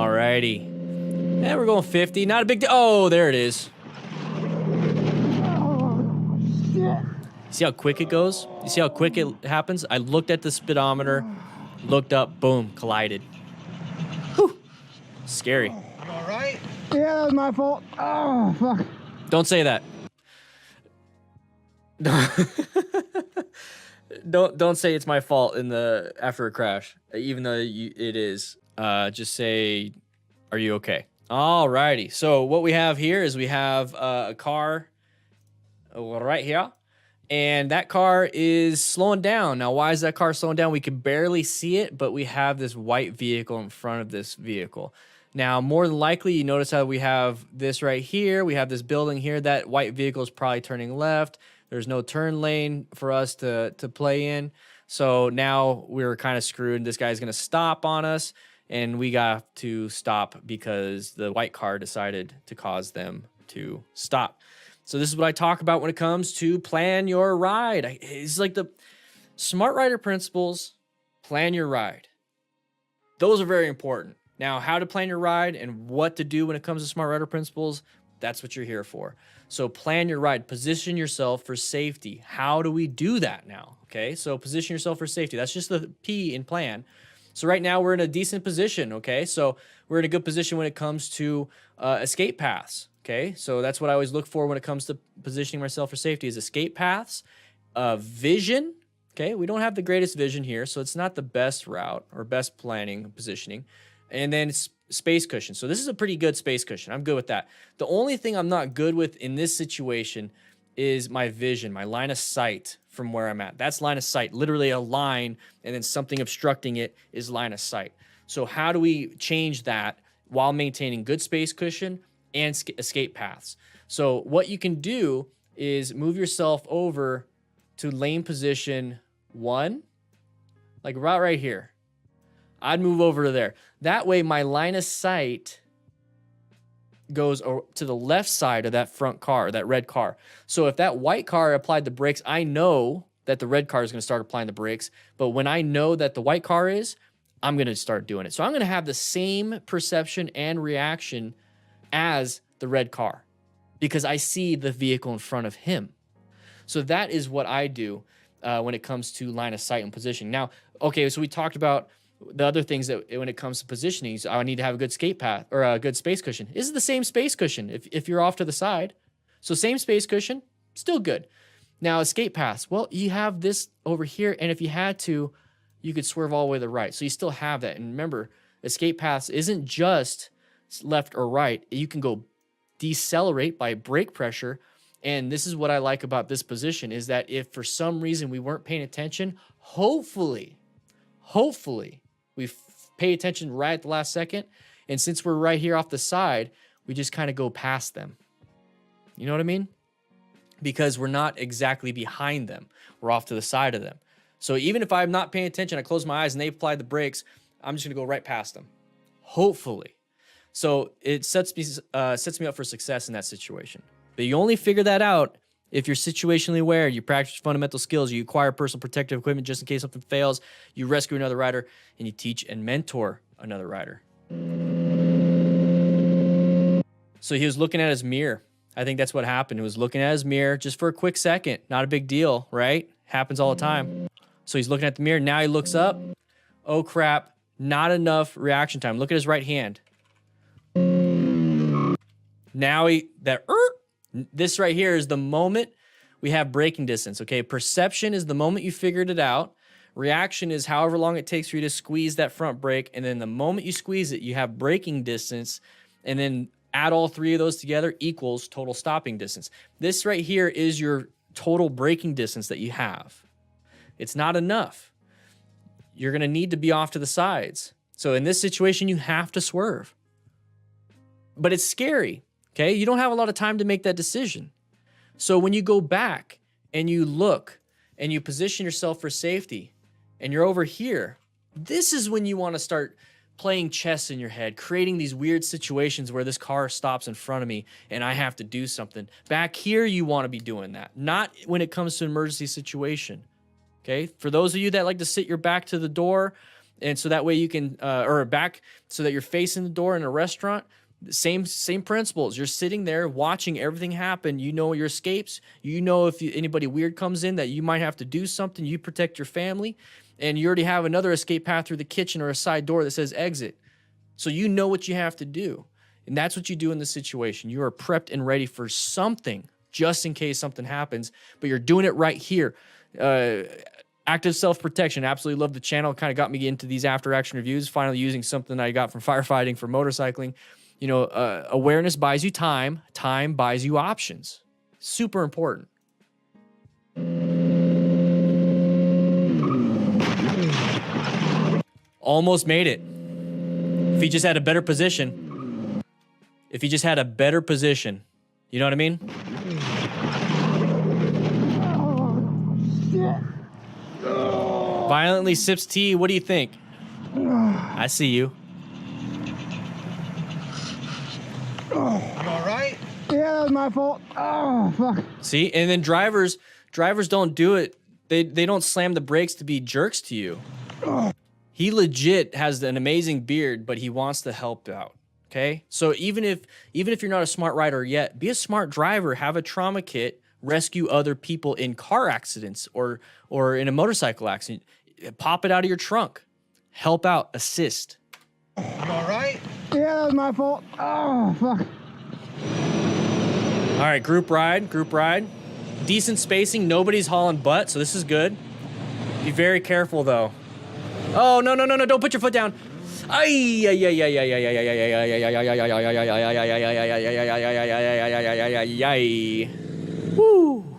Alrighty. And we're going 50. Not a big deal. Oh, there it is. See how quick it goes? You see how quick it happens? I looked at the speedometer, looked up, boom, collided. Whew. Scary. You all right? Yeah, that was my fault. Oh, fuck. Don't say that. Don't say it's my fault after a crash, even though it is. Just say, are you okay? Alrighty. So what we have here is we have a car right here, and that car is slowing down. Now, why is that car slowing down? We can barely see it, but we have this white vehicle in front of this vehicle. Now, more than likely, you notice how we have this right here. We have this building here. That white vehicle is probably turning left. There's no turn lane for us to play in. So now we're kind of screwed. This guy's going to stop on us, and we got to stop because the white car decided to cause them to stop. So this is what I talk about when it comes to plan your ride. It's like the smart rider principles, plan your ride. Those are very important. Now, how to plan your ride and what to do when it comes to smart rider principles, that's what you're here for. So plan your ride, position yourself for safety. How do we do that now? Okay, so position yourself for safety. That's just the P in plan. So right now we're in a decent position, okay? So we're in a good position when it comes to escape paths, okay? So that's what I always look for when it comes to positioning myself for safety is escape paths, vision, okay? We don't have the greatest vision here, so it's not the best route or best planning positioning. And then space cushion. So this is a pretty good space cushion. I'm good with that. The only thing I'm not good with in this situation is my vision, my line of sight from where I'm at. That's line of sight, literally a line, and then something obstructing it is line of sight. So how do we change that while maintaining good space cushion and escape paths? So what you can do is move yourself over to lane position 1, like right here. I'd move over to there. That way my line of sight goes to the left side of that front car, that red car. So if that white car applied the brakes, I know that the red car is going to start applying the brakes. But when I know that the white car is, I'm going to start doing it. So I'm going to have the same perception and reaction as the red car because I see the vehicle in front of him. So that is what I do when it comes to line of sight and positioning. Now, okay, so we talked about the other things that when it comes to positioning, so I need to have a good escape path or a good space cushion. This is the same space cushion if you're off to the side. So same space cushion, still good. Now escape paths, well, you have this over here, and if you had to, you could swerve all the way to the right. So you still have that. And remember, escape paths isn't just left or right. You can go decelerate by brake pressure. And this is what I like about this position is that if for some reason we weren't paying attention, hopefully, we pay attention right at the last second. And since we're right here off the side, we just kind of go past them. You know what I mean? Because we're not exactly behind them. We're off to the side of them. So even if I'm not paying attention, I close my eyes and they apply the brakes, I'm just going to go right past them. Hopefully. So it sets me up for success in that situation. But you only figure that out if you're situationally aware, you practice fundamental skills, you acquire personal protective equipment just in case something fails, you rescue another rider, and you teach and mentor another rider. So he was looking at his mirror. I think that's what happened. He was looking at his mirror just for a quick second. Not a big deal, right? Happens all the time. So he's looking at the mirror. Now he looks up. Oh, crap. Not enough reaction time. Look at his right hand. Now this right here is the moment we have braking distance, okay? Perception is the moment you figured it out. Reaction is however long it takes for you to squeeze that front brake. And then the moment you squeeze it, you have braking distance. And then add all three of those together equals total stopping distance. This right here is your total braking distance that you have. It's not enough. You're going to need to be off to the sides. So in this situation, you have to swerve. But it's scary. Okay, you don't have a lot of time to make that decision. So when you go back and you look and you position yourself for safety and you're over here, this is when you want to start playing chess in your head, creating these weird situations where this car stops in front of me and I have to do something. Back here, you want to be doing that, not when it comes to an emergency situation. Okay, for those of you that like to sit your back to the door And so that way you can, or back so that you're facing the door in a restaurant. Same principles. You're sitting there watching everything happen. You know your escapes. You know if anybody weird comes in that you might have to do something. You protect your family. And you already have another escape path through the kitchen or a side door that says exit. So you know what you have to do. And that's what you do in this situation. You are prepped and ready for something just in case something happens. But you're doing it right here. Active self-protection. Absolutely love the channel. Kind of got me into these after-action reviews. Finally using something I got from firefighting for motorcycling. You know, awareness buys you time. Time buys you options. Super important. Almost made it. If he just had a better position. If he just had a better position. You know what I mean? Violently sips tea. What do you think? I see you. You all right? Yeah, that was my fault. Oh, fuck. See? And then drivers don't do it. They don't slam the brakes to be jerks to you. He legit has an amazing beard, but he wants to help out. Okay? So even if you're not a smart rider yet, be a smart driver, have a trauma kit, rescue other people in car accidents or in a motorcycle accident. Pop it out of your trunk. Help out, assist. You all right? Yeah, that was my fault. Oh, fuck. All right, group ride. Decent spacing, nobody's hauling butt, so this is good. Be very careful though. Oh, no, don't put your foot down. Woo.